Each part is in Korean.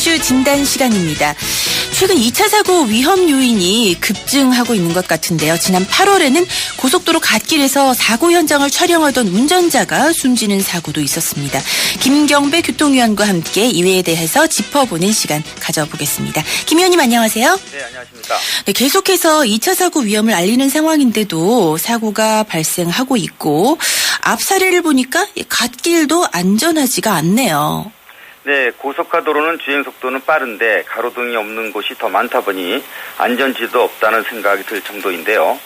이슈 진단 시간입니다. 최근 2차 사고 위험 요인이 급증하고 있는 것 같은데요. 지난 8월에는 고속도로 갓길에서 사고 현장을 촬영하던 운전자가 숨지는 사고도 있었습니다. 김경배 교통위원과 함께 이외에 대해서 짚어보는 시간 가져보겠습니다. 김 의원님 안녕하세요. 네, 안녕하십니까. 네, 계속해서 2차 사고 위험을 알리는 상황인데도 사고가 발생하고 있고 앞 사례를 보니까 갓길도 안전하지가 않네요. 네, 고속가도로는 주행속도는 빠른데 가로등이 없는 곳이 더 많다 보니 안전지도 없다는 생각이 들 정도인데요.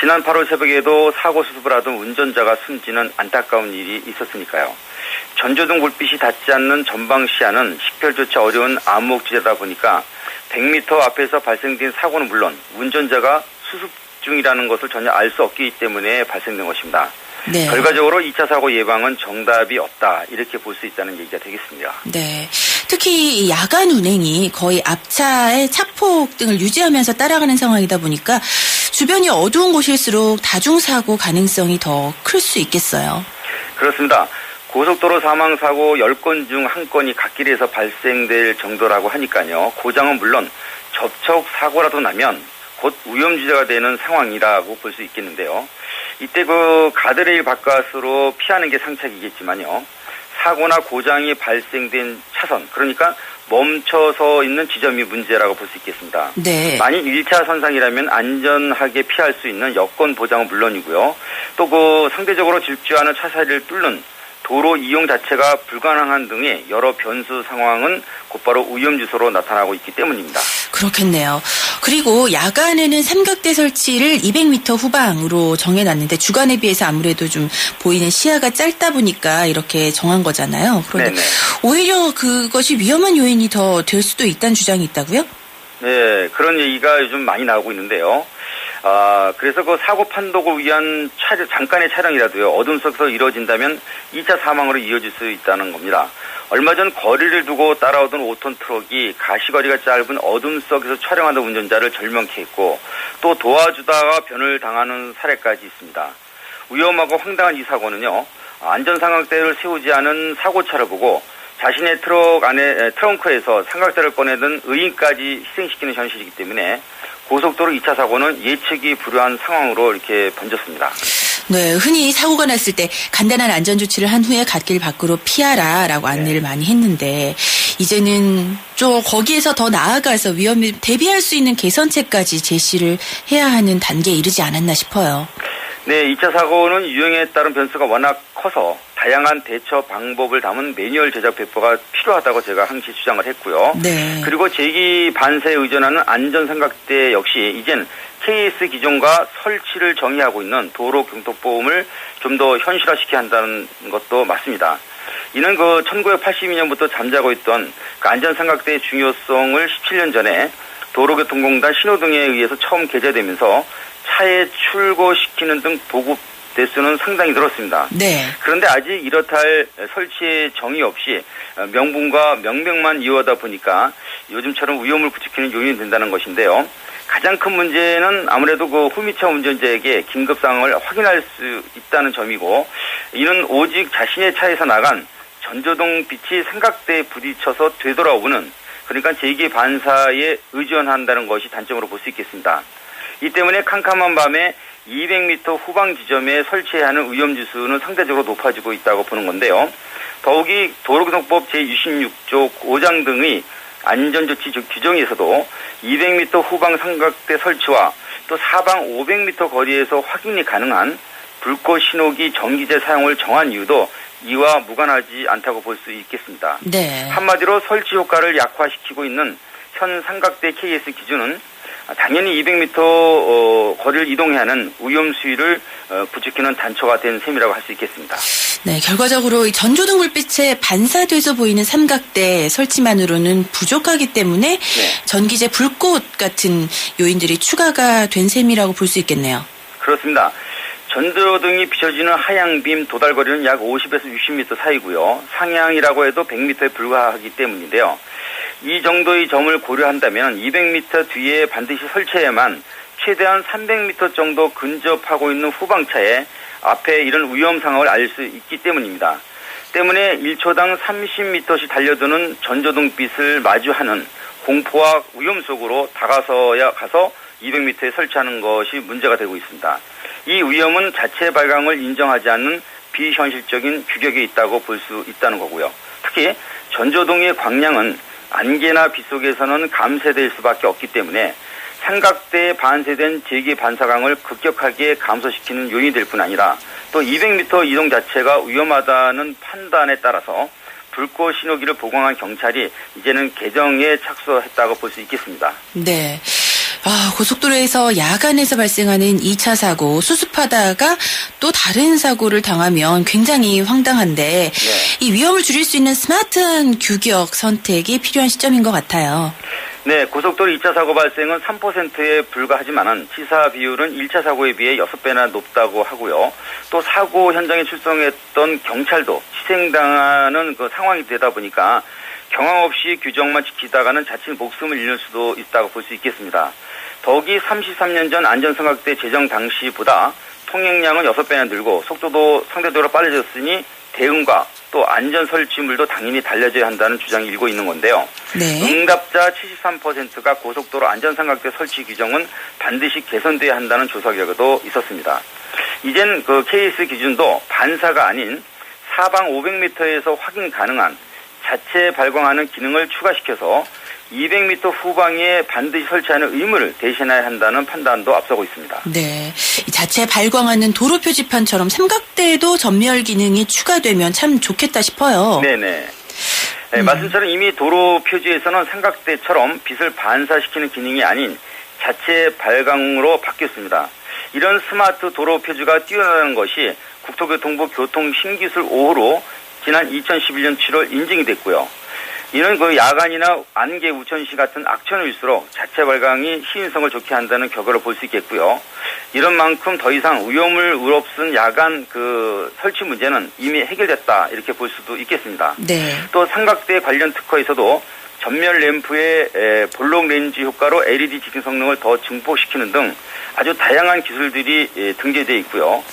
지난 8월 새벽에도 사고 수습을 하던 운전자가 숨지는 안타까운 일이 있었으니까요. 전조등 불빛이 닿지 않는 전방 시야는 식별조차 어려운 암흑지대다 보니까 100m 앞에서 발생된 사고는 물론 운전자가 수습 중이라는 것을 전혀 알 수 없기 때문에 발생된 것입니다. 네. 결과적으로 2차 사고 예방은 정답이 없다 이렇게 볼 수 있다는 얘기가 되겠습니다. 네, 특히 야간 운행이 거의 앞차의 착폭 등을 유지하면서 따라가는 상황이다 보니까 주변이 어두운 곳일수록 다중사고 가능성이 더 클 수 있겠어요. 그렇습니다. 고속도로 사망사고 10건 중 1건이 갓길에서 발생될 정도라고 하니까요. 고장은 물론 접촉사고라도 나면 곧 위험지대가 되는 상황이라고 볼 수 있겠는데요. 이때 가드레일 바깥으로 피하는 게 상책이겠지만요. 사고나 고장이 발생된 차선, 그러니까 멈춰서 있는 지점이 문제라고 볼 수 있겠습니다. 네. 만일 1차 선상이라면 안전하게 피할 수 있는 여건 보장은 물론이고요. 또 상대적으로 질주하는 차사리를 뚫는 도로 이용 자체가 불가능한 등의 여러 변수 상황은 곧바로 위험 주소로 나타나고 있기 때문입니다. 그렇겠네요. 그리고 야간에는 삼각대 설치를 200m 후방으로 정해놨는데 주간에 비해서 아무래도 좀 보이는 시야가 짧다 보니까 이렇게 정한 거잖아요. 그런데 네네. 오히려 그것이 위험한 요인이 더 될 수도 있다는 주장이 있다고요? 네, 그런 얘기가 요즘 많이 나오고 있는데요. 그래서 사고 판독을 위한 잠깐의 촬영이라도요, 어둠 속에서 이루어진다면 2차 사망으로 이어질 수 있다는 겁니다. 얼마 전 거리를 두고 따라오던 5톤 트럭이 가시거리가 짧은 어둠 속에서 촬영하던 운전자를 절명케 했고, 또 도와주다가 변을 당하는 사례까지 있습니다. 위험하고 황당한 이 사고는요, 안전삼각대를 세우지 않은 사고차를 보고 자신의 트럭 안에 트렁크에서 삼각대를 꺼내던 의인까지 희생시키는 현실이기 때문에 고속도로 2차 사고는 예측이 불허한 상황으로 이렇게 번졌습니다. 네, 흔히 사고가 났을 때 간단한 안전조치를 한 후에 갓길 밖으로 피하라라고 안내를 많이 했는데 이제는 좀 거기에서 더 나아가서 위험에 대비할 수 있는 개선책까지 제시를 해야 하는 단계에 이르지 않았나 싶어요. 네, 2차 사고는 유형에 따른 변수가 워낙 커서 다양한 대처 방법을 담은 매뉴얼 제작 배포가 필요하다고 제가 항시 주장을 했고요. 네. 그리고 제기 반사에 의존하는 안전삼각대 역시 이젠 KS 기존과 설치를 정의하고 있는 도로교통법을 좀 더 현실화시켜야 한다는 것도 맞습니다. 이는 1982년부터 잠자고 있던 안전삼각대의 중요성을 17년 전에 도로교통공단 신호등에 의해서 처음 개재되면서 차에 출고시키는 등 보급 대수는 상당히 늘었습니다. 네. 그런데 아직 이렇다 할 설치의 정의 없이 명분과 명백만 이어하다 보니까 요즘처럼 위험을 부추기는 요인이 된다는 것인데요. 가장 큰 문제는 아무래도 후미차 운전자에게 긴급 상황을 확인할 수 있다는 점이고, 이는 오직 자신의 차에서 나간 전조등 빛이 삼각대에 부딪혀서 되돌아오는, 그러니까 제기 반사에 의존한다는 것이 단점으로 볼 수 있겠습니다. 이 때문에 캄캄한 밤에 200m 후방 지점에 설치해야 하는 위험 지수는 상대적으로 높아지고 있다고 보는 건데요. 더욱이 도로교통법 제66조 5장 등의 안전조치 규정에서도 200m 후방 삼각대 설치와 또 사방 500m 거리에서 확인이 가능한 불꽃 신호기 전기제 사용을 정한 이유도 이와 무관하지 않다고 볼 수 있겠습니다. 네. 한마디로 설치 효과를 약화시키고 있는 현 삼각대 KS 기준은 당연히 200m 거리를 이동해야 하는 위험 수위를 부추기는 단초가 된 셈이라고 할 수 있겠습니다. 네, 결과적으로 전조등 불빛에 반사돼서 보이는 삼각대 설치만으로는 부족하기 때문에 전기제 불꽃 같은 요인들이 추가가 된 셈이라고 볼 수 있겠네요. 그렇습니다. 전조등이 비춰지는 하향빔 도달거리는 약 50에서 60m 사이고요. 상향이라고 해도 100m에 불과하기 때문인데요. 이 정도의 점을 고려한다면 200m 뒤에 반드시 설치해야만 최대한 300m 정도 근접하고 있는 후방차에 앞에 이런 위험 상황을 알 수 있기 때문입니다. 때문에 1초당 30m씩 달려드는 전조등빛을 마주하는 공포와 위험 속으로 다가서야 가서 200m에 설치하는 것이 문제가 되고 있습니다. 이 위험은 자체 발광을 인정하지 않는 비현실적인 규격에 있다고 볼 수 있다는 거고요. 특히 전조등의 광량은 안개나 빛 속에서는 감쇄될 수밖에 없기 때문에 삼각대에 반세된 제기 반사광을 급격하게 감소시키는 요인이 될 뿐 아니라 또 200m 이동 자체가 위험하다는 판단에 따라서 불꽃 신호기를 보강한 경찰이 이제는 개정에 착수했다고 볼 수 있겠습니다. 네. 고속도로에서 야간에서 발생하는 2차 사고, 수습하다가 또 다른 사고를 당하면 굉장히 황당한데 네. 이 위험을 줄일 수 있는 스마트한 규격 선택이 필요한 시점인 것 같아요. 네, 고속도로 2차 사고 발생은 3%에 불과하지만은 치사 비율은 1차 사고에 비해 6배나 높다고 하고요. 또 사고 현장에 출동했던 경찰도 희생당하는 그 상황이 되다 보니까 경황 없이 규정만 지키다가는 자칫 목숨을 잃을 수도 있다고 볼 수 있겠습니다. 더욱이 33년 전 안전삼각대 제정 당시보다 통행량은 6배나 늘고 속도도 상대적으로 빨라졌으니 대응과 또 안전 설치물도 당연히 달려져야 한다는 주장이 일고 있는 건데요. 네. 응답자 73%가 고속도로 안전삼각대 설치 규정은 반드시 개선돼야 한다는 조사 결과도 있었습니다. 이젠 그 KS 기준도 반사가 아닌 사방 500m에서 확인 가능한 자체 발광하는 기능을 추가시켜서 200m 후방에 반드시 설치하는 의무를 대신해야 한다는 판단도 앞서고 있습니다. 네, 자체 발광하는 도로 표지판처럼 삼각대에도 전멸 기능이 추가되면 참 좋겠다 싶어요. 네네. 네, 말씀처럼 이미 도로 표지에서는 삼각대처럼 빛을 반사시키는 기능이 아닌 자체 발광으로 바뀌었습니다. 이런 스마트 도로 표지가 뛰어나는 것이 국토교통부 교통신기술 5호로 지난 2011년 7월 인증이 됐고요. 이런 그 야간이나 안개 우천시 같은 악천후일수록 자체 발광이 시인성을 좋게 한다는 결과를 볼 수 있겠고요. 이런 만큼 더 이상 위험을 없은 야간 그 설치 문제는 이미 해결됐다 이렇게 볼 수도 있겠습니다. 네. 또 삼각대 관련 특허에서도 전멸 램프의 볼록 렌즈 효과로 LED 지king 성능을 더 증폭시키는 등 아주 다양한 기술들이 등재되어 있고요.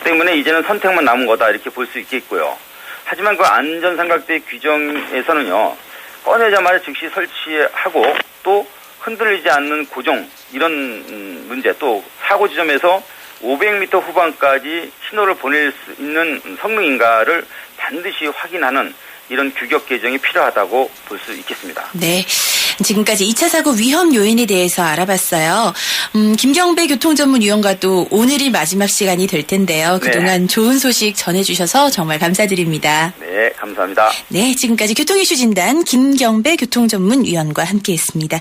때문에 이제는 선택만 남은 거다 이렇게 볼 수 있겠고요. 하지만 그 안전삼각대 규정에서는요. 꺼내자마자 즉시 설치하고 또 흔들리지 않는 고정 이런 문제 또 사고 지점에서 500m 후방까지 신호를 보낼 수 있는 성능인가를 반드시 확인하는 이런 규격 개정이 필요하다고 볼 수 있겠습니다. 네. 지금까지 2차 사고 위험 요인에 대해서 알아봤어요. 김경배 교통전문위원과도 오늘이 마지막 시간이 될 텐데요. 그동안 좋은 소식 전해주셔서 정말 감사드립니다. 네, 감사합니다. 네, 지금까지 교통이슈 진단 김경배 교통전문위원과 함께했습니다.